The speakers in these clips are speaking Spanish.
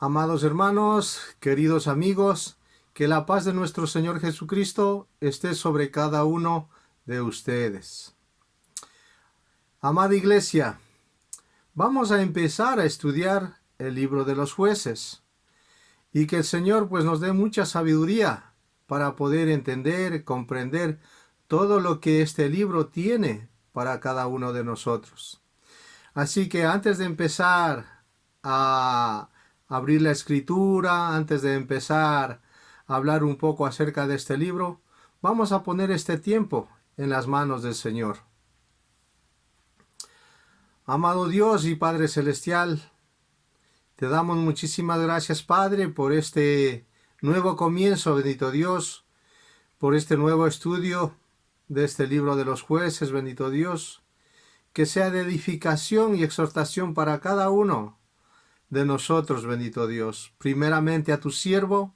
Amados hermanos, queridos amigos, que la paz de nuestro Señor Jesucristo esté sobre cada uno de ustedes. Amada Iglesia, vamos a empezar a estudiar el libro de los Jueces y que el Señor pues nos dé mucha sabiduría para poder entender, comprender todo lo que este libro tiene para cada uno de nosotros. Así que antes de empezar a abrir la escritura, antes de empezar a hablar un poco acerca de este libro, vamos a poner este tiempo en las manos del Señor. Amado Dios y Padre Celestial, te damos muchísimas gracias, Padre, por este nuevo comienzo, bendito Dios, por este nuevo estudio de este libro de los jueces, bendito Dios, que sea de edificación y exhortación para cada uno de nosotros, bendito Dios, primeramente a tu siervo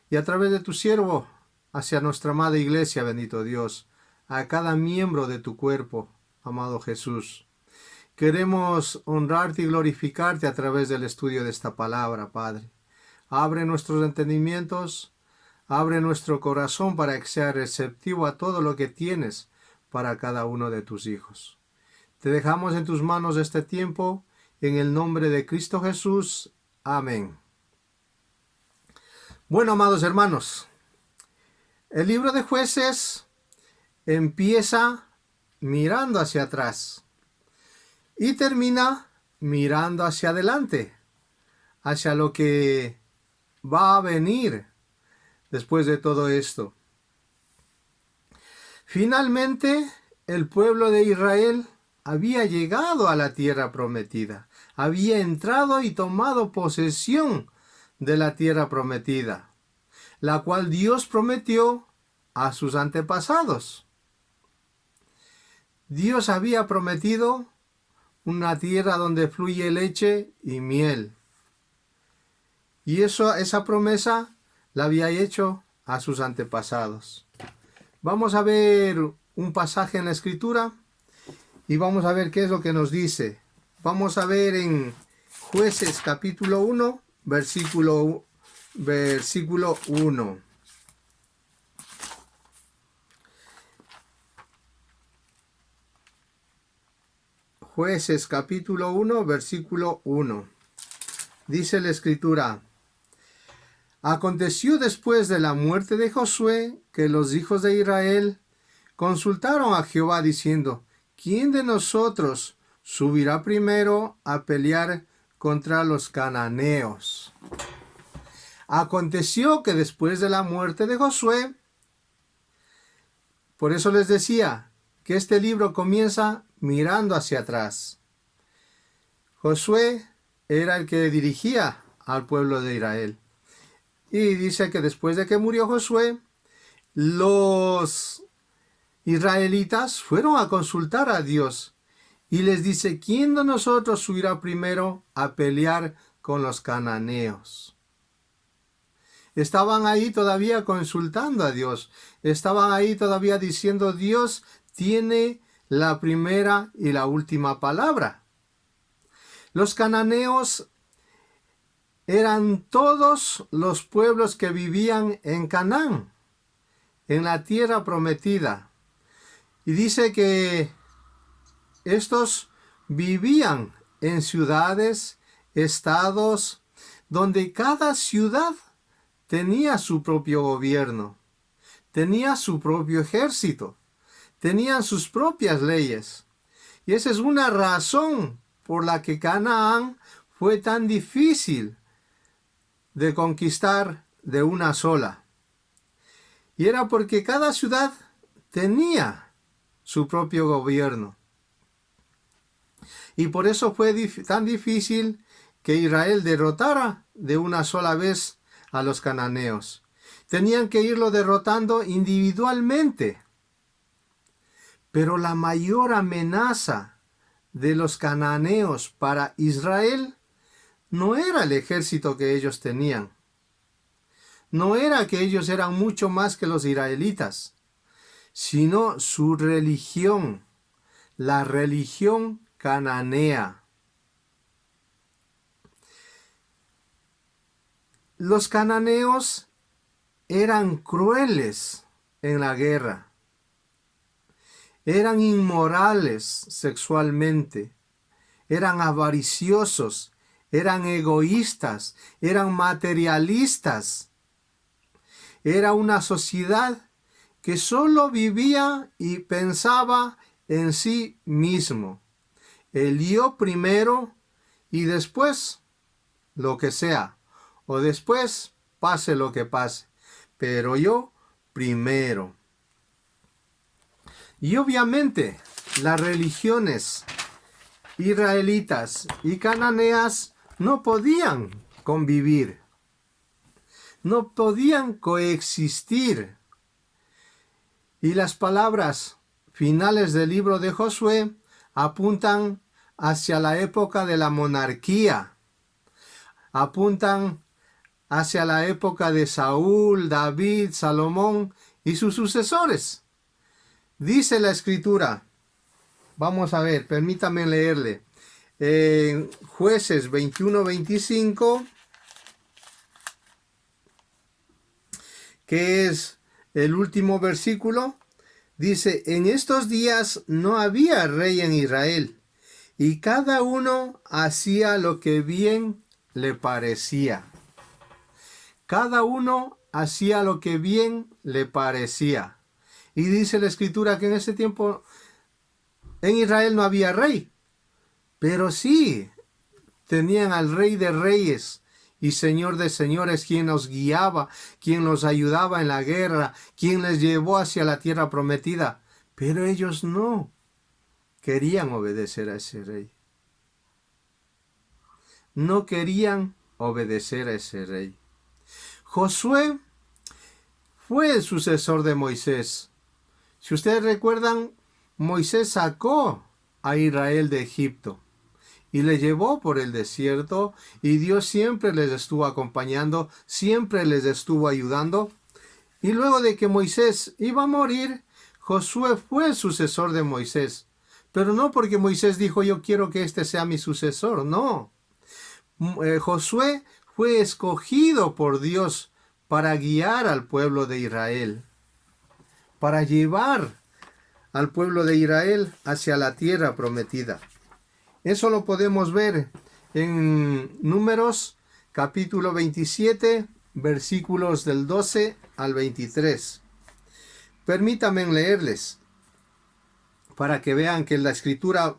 y a través de tu siervo hacia nuestra amada iglesia, bendito Dios, a cada miembro de tu cuerpo, amado Jesús. Queremos honrarte y glorificarte a través del estudio de esta palabra, Padre. Abre nuestros entendimientos, abre nuestro corazón para que sea receptivo a todo lo que tienes para cada uno de tus hijos. Te dejamos en tus manos este tiempo, en el nombre de Cristo Jesús. Amén. Bueno, amados hermanos, el libro de Jueces empieza mirando hacia atrás y termina mirando hacia adelante, hacia lo que va a venir después de todo esto. Finalmente, el pueblo de Israel había llegado a la tierra prometida, había entrado y tomado posesión de la tierra prometida, la cual Dios prometió a sus antepasados. Dios había prometido una tierra donde fluye leche y miel. Y esa promesa la había hecho a sus antepasados. Vamos a ver un pasaje en la Escritura y vamos a ver qué es lo que nos dice. Vamos a ver en Jueces capítulo 1, versículo 1. Jueces capítulo 1, versículo 1. Dice la Escritura: Aconteció después de la muerte de Josué que los hijos de Israel consultaron a Jehová diciendo: ¿Quién de nosotros subirá primero a pelear contra los cananeos? Aconteció que después de la muerte de Josué, por eso les decía que este libro comienza mirando hacia atrás. Josué era el que dirigía al pueblo de Israel. Y dice que después de que murió Josué, los israelitas fueron a consultar a Dios y les dice: ¿quién de nosotros subirá primero a pelear con los cananeos? Estaban ahí todavía consultando a Dios, estaban ahí todavía diciendo: Dios tiene la primera y la última palabra. Los cananeos eran todos los pueblos que vivían en Canaán, en la tierra prometida. Y dice que estos vivían en ciudades, estados, donde cada ciudad tenía su propio gobierno, tenía su propio ejército, tenían sus propias leyes. Y esa es una razón por la que Canaán fue tan difícil de conquistar de una sola. Y era porque cada ciudad tenía su propio gobierno. Y por eso fue tan difícil que Israel derrotara de una sola vez a los cananeos. Tenían que irlo derrotando individualmente. Pero la mayor amenaza de los cananeos para Israel no era el ejército que ellos tenían. No era que ellos eran mucho más que los israelitas, sino su religión, la religión cananea. Los cananeos eran crueles en la guerra, eran inmorales sexualmente, eran avariciosos, eran egoístas, eran materialistas. Era una sociedad que solo vivía y pensaba en sí mismo. El yo primero y después lo que sea, o después pase lo que pase, pero yo primero. Y obviamente las religiones israelitas y cananeas no podían convivir, no podían coexistir. Y las palabras finales del libro de Josué apuntan hacia la época de la monarquía, apuntan hacia la época de Saúl, David, Salomón y sus sucesores. Dice la escritura, vamos a ver, permítame leerle, en Jueces 21-25, que es el último versículo, dice: en estos días no había rey en Israel, y cada uno hacía lo que bien le parecía. Cada uno hacía lo que bien le parecía. Y dice la escritura que en ese tiempo en Israel no había rey, pero sí tenían al Rey de Reyes y Señor de Señores, quien los guiaba, quien los ayudaba en la guerra, quien les llevó hacia la tierra prometida. Pero ellos no querían obedecer a ese rey. No querían obedecer a ese rey. Josué fue el sucesor de Moisés. Si ustedes recuerdan, Moisés sacó a Israel de Egipto y le llevó por el desierto, y Dios siempre les estuvo acompañando, siempre les estuvo ayudando. Y luego de que Moisés iba a morir, Josué fue el sucesor de Moisés. Pero no porque Moisés dijo: yo quiero que este sea mi sucesor, no. Josué fue escogido por Dios para guiar al pueblo de Israel, para llevar al pueblo de Israel hacia la tierra prometida. Eso lo podemos ver en Números capítulo 27, versículos del 12 al 23. Permítanme leerles para que vean que la escritura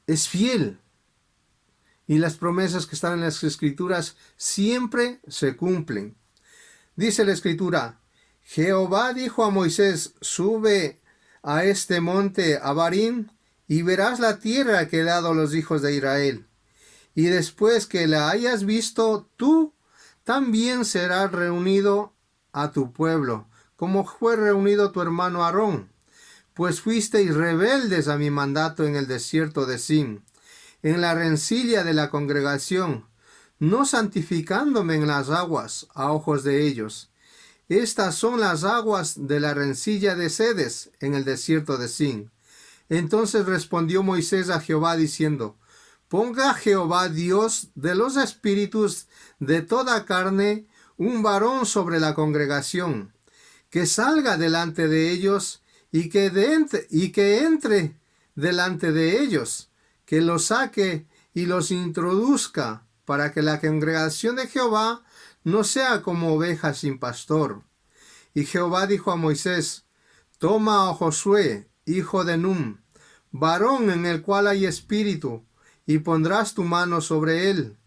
es fiel y las promesas que están en las escrituras siempre se cumplen. Dice la escritura: Jehová dijo a Moisés: sube a este monte Abarim y verás la tierra que he dado a los hijos de Israel. Y después que la hayas visto, tú también serás reunido a tu pueblo, como fue reunido tu hermano Aarón, pues fuisteis rebeldes a mi mandato en el desierto de Sin, en la rencilla de la congregación, no santificándome en las aguas a ojos de ellos. Estas son las aguas de la rencilla de Sedes en el desierto de Sin. Entonces respondió Moisés a Jehová diciendo: ponga Jehová Dios de los espíritus de toda carne un varón sobre la congregación, que salga delante de ellos y que entre delante de ellos, que los saque y los introduzca, para que la congregación de Jehová no sea como oveja sin pastor. Y Jehová dijo a Moisés: toma a Josué, hijo de Nun, varón en el cual hay espíritu, y pondrás tu mano sobre él,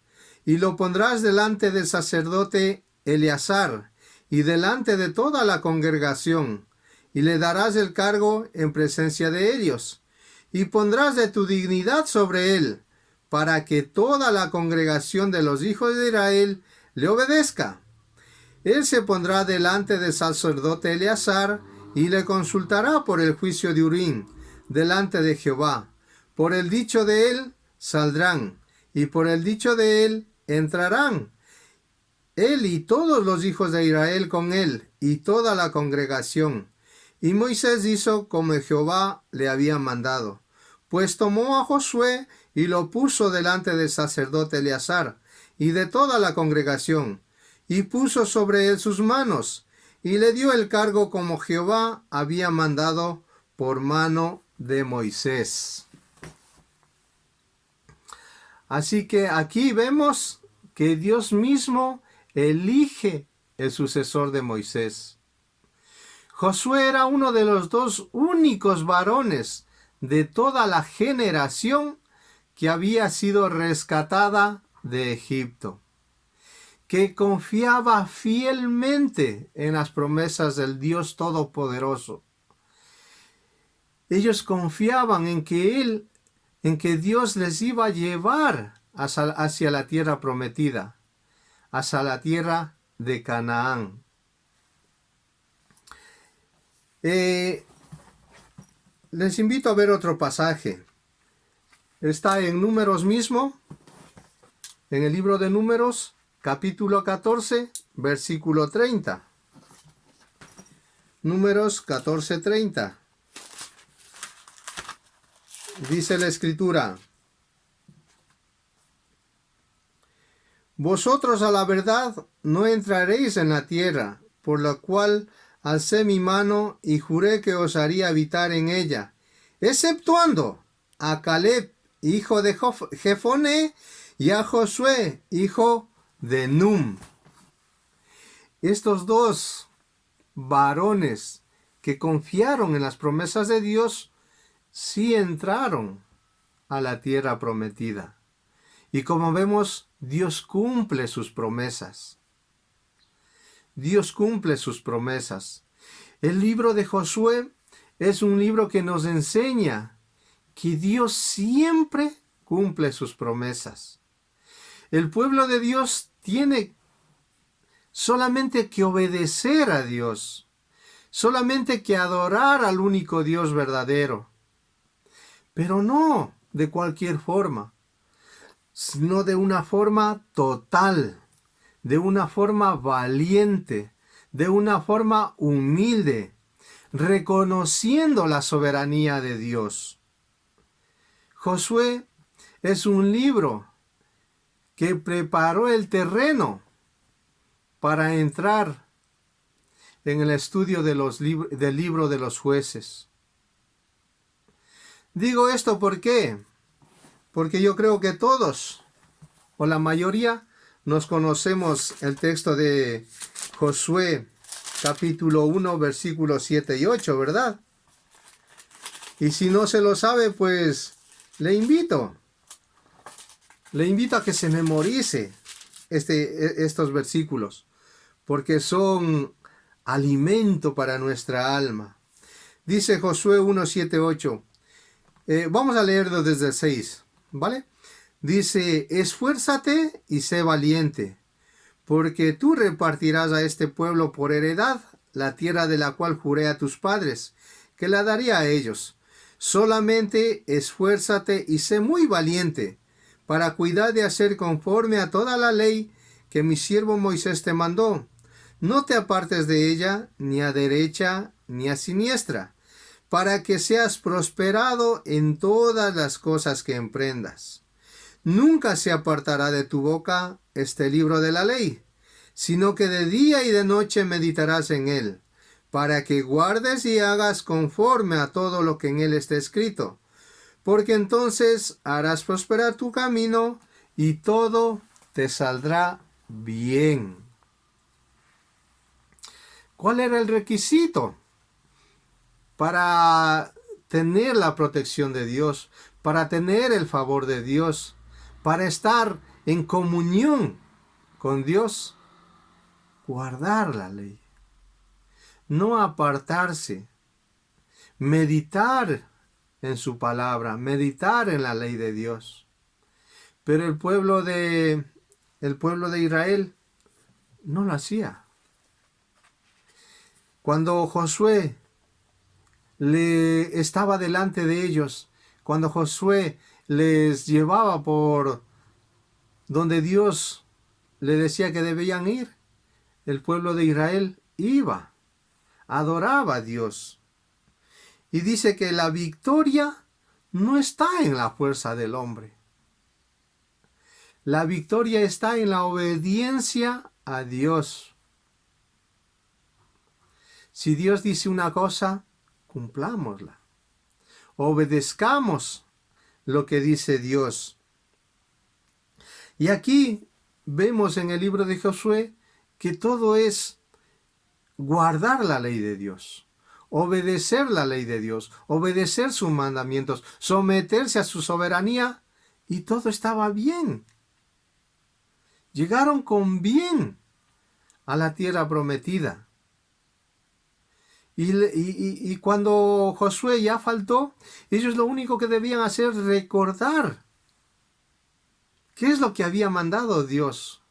y lo pondrás delante del sacerdote Eleazar, y delante de toda la congregación, y le darás el cargo en presencia de ellos, y pondrás de tu dignidad sobre él, para que toda la congregación de los hijos de Israel le obedezca. Él se pondrá delante del sacerdote Eleazar, y le consultará por el juicio de Urim, delante de Jehová. Por el dicho de él saldrán, y por el dicho de él entrarán, él y todos los hijos de Israel con él, y toda la congregación. Y Moisés hizo como Jehová le había mandado, pues tomó a Josué y lo puso delante del sacerdote Eleazar y de toda la congregación, y puso sobre él sus manos, y le dio el cargo como Jehová había mandado por mano de Moisés. Así que aquí vemos que Dios mismo elige el sucesor de Moisés. Josué era uno de los dos únicos varones de toda la generación que había sido rescatada de Egipto, que confiaba fielmente en las promesas del Dios Todopoderoso. Ellos confiaban en que Dios les iba a llevar hacia la tierra prometida, hacia la tierra de Canaán. Les invito a ver otro pasaje. Está en Números mismo, en el libro de Números, capítulo 14, versículo 30. Números 14, 30. Dice la Escritura: Vosotros a la verdad no entraréis en la tierra, por la cual alcé mi mano y juré que os haría habitar en ella, exceptuando a Caleb, hijo de Jefoné, y a Josué, hijo de Num. Estos dos varones que confiaron en las promesas de Dios, sí entraron a la tierra prometida. Y como vemos, Dios cumple sus promesas. Dios cumple sus promesas. El libro de Josué es un libro que nos enseña que Dios siempre cumple sus promesas. El pueblo de Dios tiene solamente que obedecer a Dios, solamente que adorar al único Dios verdadero, pero no de cualquier forma, sino de una forma total, de una forma valiente, de una forma humilde, reconociendo la soberanía de Dios. Josué es un libro que preparó el terreno para entrar en el estudio del libro de los jueces. Digo esto ¿por qué? Porque yo creo que todos, o la mayoría, nos conocemos el texto de Josué, capítulo 1, versículos 7 y 8, ¿verdad? Y si no se lo sabe, pues le invito a que se memorice estos versículos, porque son alimento para nuestra alma. Dice Josué 1, 7, 8. Vamos a leerlo desde el 6, ¿vale? Dice: esfuérzate y sé valiente, porque tú repartirás a este pueblo por heredad la tierra de la cual juré a tus padres, que la daría a ellos. Solamente esfuérzate y sé muy valiente, para cuidar de hacer conforme a toda la ley que mi siervo Moisés te mandó. No te apartes de ella, ni a derecha, ni a siniestra, para que seas prosperado en todas las cosas que emprendas. Nunca se apartará de tu boca este libro de la ley, sino que de día y de noche meditarás en él, para que guardes y hagas conforme a todo lo que en él está escrito, porque entonces harás prosperar tu camino y todo te saldrá bien. ¿Cuál era el requisito para tener la protección de Dios, para tener el favor de Dios, para estar en comunión con Dios? Guardar la ley, no apartarse, meditar en su palabra, meditar en la ley de Dios. Pero el pueblo de Israel no lo hacía. Cuando Josué le estaba delante de ellos, cuando Josué les llevaba por donde Dios le decía que debían ir, el pueblo de Israel iba, adoraba a Dios. Y dice que la victoria no está en la fuerza del hombre. La victoria está en la obediencia a Dios. Si Dios dice una cosa, cumplámosla. Obedezcamos lo que dice Dios. Y aquí vemos en el libro de Josué que todo es guardar la ley de Dios, obedecer la ley de Dios, obedecer sus mandamientos, someterse a su soberanía, y todo estaba bien. Llegaron con bien a la tierra prometida. Y cuando Josué ya faltó, ellos lo único que debían hacer es recordar qué es lo que había mandado Dios.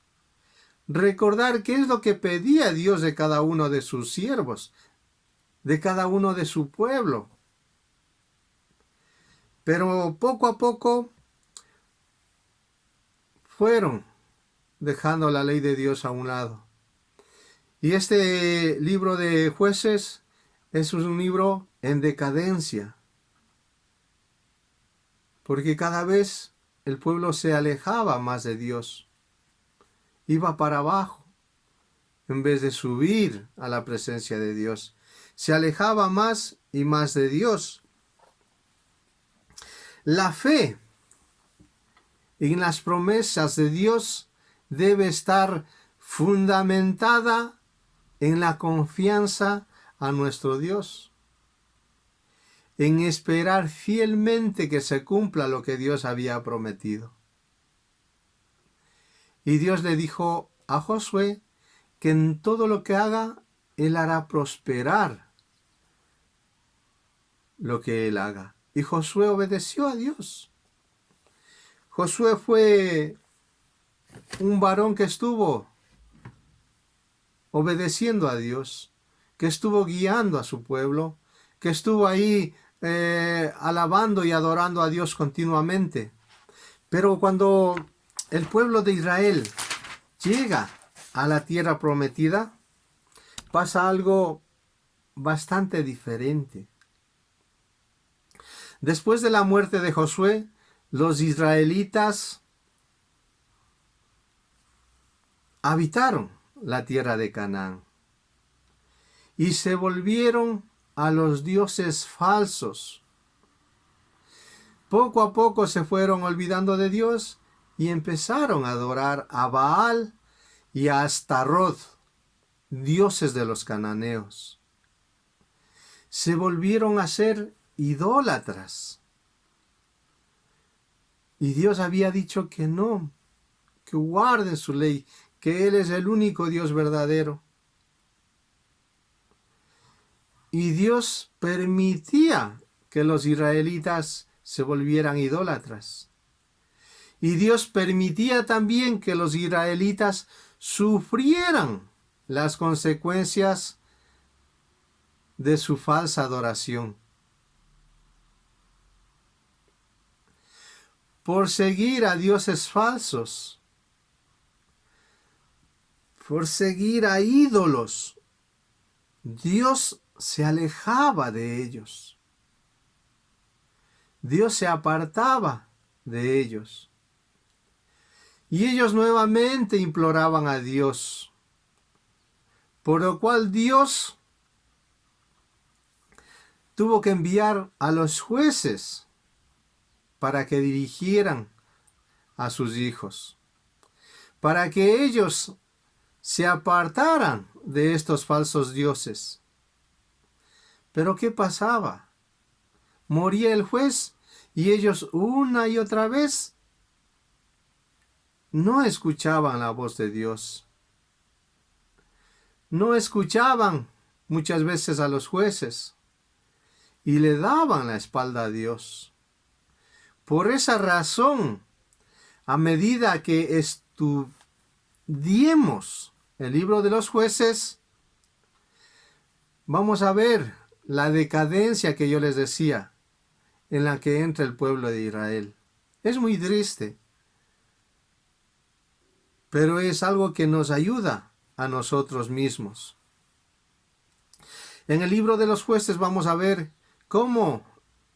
Recordar qué es lo que pedía Dios de cada uno de sus siervos, de cada uno de su pueblo. Pero poco a poco fueron dejando la ley de Dios a un lado. Y este libro de Jueces es un libro en decadencia, porque cada vez el pueblo se alejaba más de Dios, iba para abajo en vez de subir a la presencia de Dios, se alejaba más y más de Dios. La fe en las promesas de Dios debe estar fundamentada en la confianza a nuestro Dios, en esperar fielmente que se cumpla lo que Dios había prometido. Y Dios le dijo a Josué que en todo lo que haga, él hará prosperar lo que él haga. Y Josué obedeció a Dios. Josué fue un varón que estuvo obedeciendo a Dios, que estuvo guiando a su pueblo, que estuvo ahí alabando y adorando a Dios continuamente. Pero cuando el pueblo de Israel llega a la tierra prometida, pasa algo bastante diferente. Después de la muerte de Josué, los israelitas habitaron la tierra de Canaán y se volvieron a los dioses falsos. Poco a poco se fueron olvidando de Dios y empezaron a adorar a Baal y a Astarot, dioses de los cananeos. Se volvieron a ser idólatras. Y Dios había dicho que no, que guarden su ley, que Él es el único Dios verdadero. Y Dios permitía que los israelitas se volvieran idólatras. Y Dios permitía también que los israelitas sufrieran las consecuencias de su falsa adoración. Por seguir a dioses falsos, por seguir a ídolos, Dios se alejaba de ellos. Dios se apartaba de ellos. Y ellos nuevamente imploraban a Dios, por lo cual Dios tuvo que enviar a los jueces para que dirigieran a sus hijos, para que ellos se apartaran de estos falsos dioses. Pero ¿qué pasaba? Moría el juez y ellos una y otra vez no escuchaban la voz de Dios. No escuchaban muchas veces a los jueces y le daban la espalda a Dios. Por esa razón, a medida que estudiemos el libro de los jueces, vamos a ver la decadencia que yo les decía en la que entra el pueblo de Israel. Es muy triste, pero es algo que nos ayuda a nosotros mismos. En el libro de los jueces vamos a ver cómo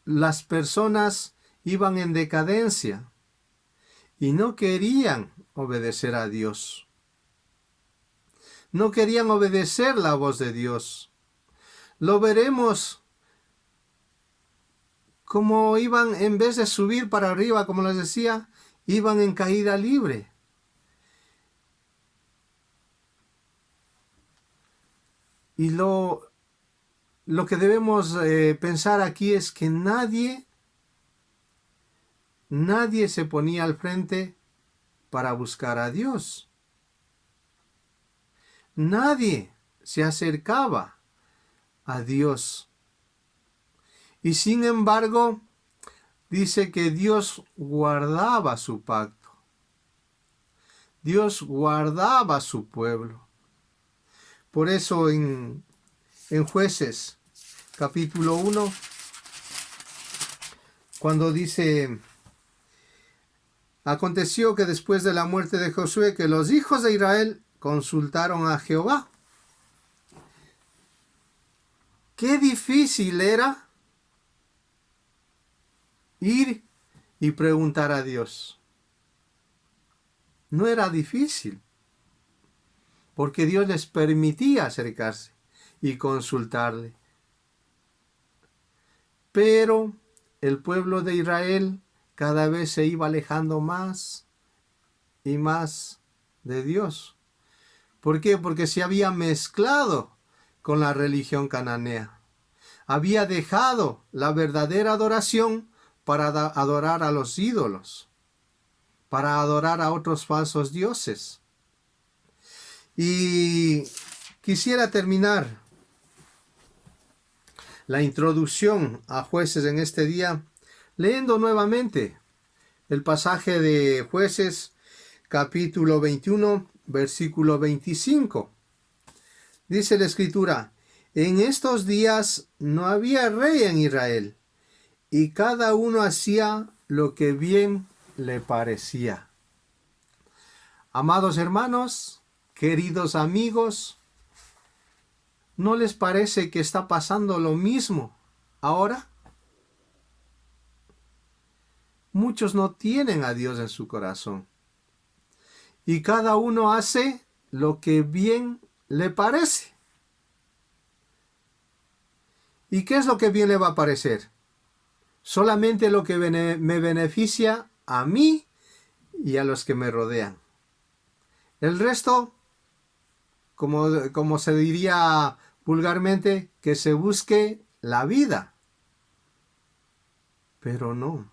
las personas iban en decadencia y no querían obedecer a Dios. no querían obedecer la voz de Dios. Lo veremos como iban, en vez de subir para arriba, como les decía, iban en caída libre. Y lo que debemos pensar aquí es que nadie se ponía al frente para buscar a Dios. Nadie se acercaba a Dios. Y sin embargo, dice que Dios guardaba su pacto. Dios guardaba su pueblo. Por eso en Jueces, capítulo 1, cuando dice: aconteció que después de la muerte de Josué, que los hijos de Israel consultaron a Jehová. Qué difícil era ir y preguntar a Dios. No era difícil, porque Dios les permitía acercarse y consultarle. Pero el pueblo de Israel cada vez se iba alejando más y más de Dios. ¿Por qué? Porque se había mezclado con la religión cananea. Había dejado la verdadera adoración para adorar a los ídolos, para adorar a otros falsos dioses. Y quisiera terminar la introducción a Jueces en este día leyendo nuevamente el pasaje de Jueces capítulo 21, versículo 25. Dice la Escritura: en estos días no había rey en Israel, y cada uno hacía lo que bien le parecía. Amados hermanos, queridos amigos, ¿no les parece que está pasando lo mismo ahora? Muchos no tienen a Dios en su corazón, y cada uno hace lo que bien le parece. ¿Y qué es lo que bien le va a parecer? Solamente lo que me beneficia a mí y a los que me rodean. El resto, como se diría vulgarmente, que se busque la vida. Pero no.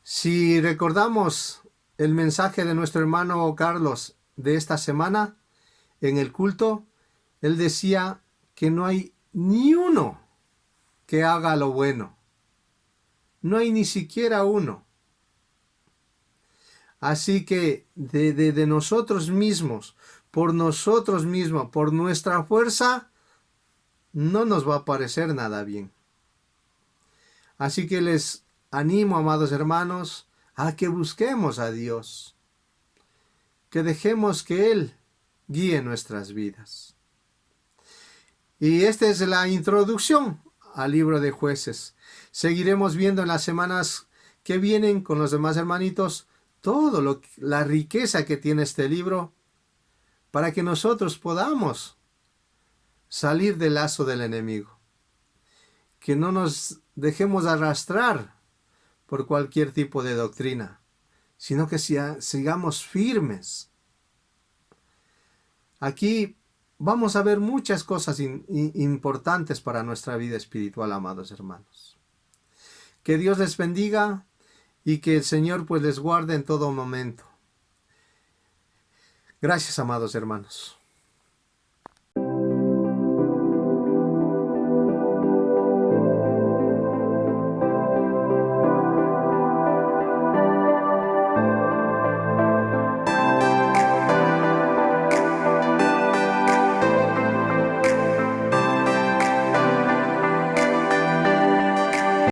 Si recordamos el mensaje de nuestro hermano Carlos de esta semana en el culto, él decía que no hay ni uno que haga lo bueno. No hay ni siquiera uno. Así que de nosotros mismos, por nuestra fuerza, no nos va a parecer nada bien. Así que les animo, amados hermanos, a que busquemos a Dios, que dejemos que Él guíe nuestras vidas. Y esta es la introducción al libro de Jueces. Seguiremos viendo en las semanas que vienen con los demás hermanitos la riqueza que tiene este libro, para que nosotros podamos salir del lazo del enemigo, que no nos dejemos arrastrar por cualquier tipo de doctrina, sino que sigamos firmes. Aquí vamos a ver muchas cosas importantes para nuestra vida espiritual, amados hermanos. Que Dios les bendiga y que el Señor pues les guarde en todo momento. Gracias, amados hermanos.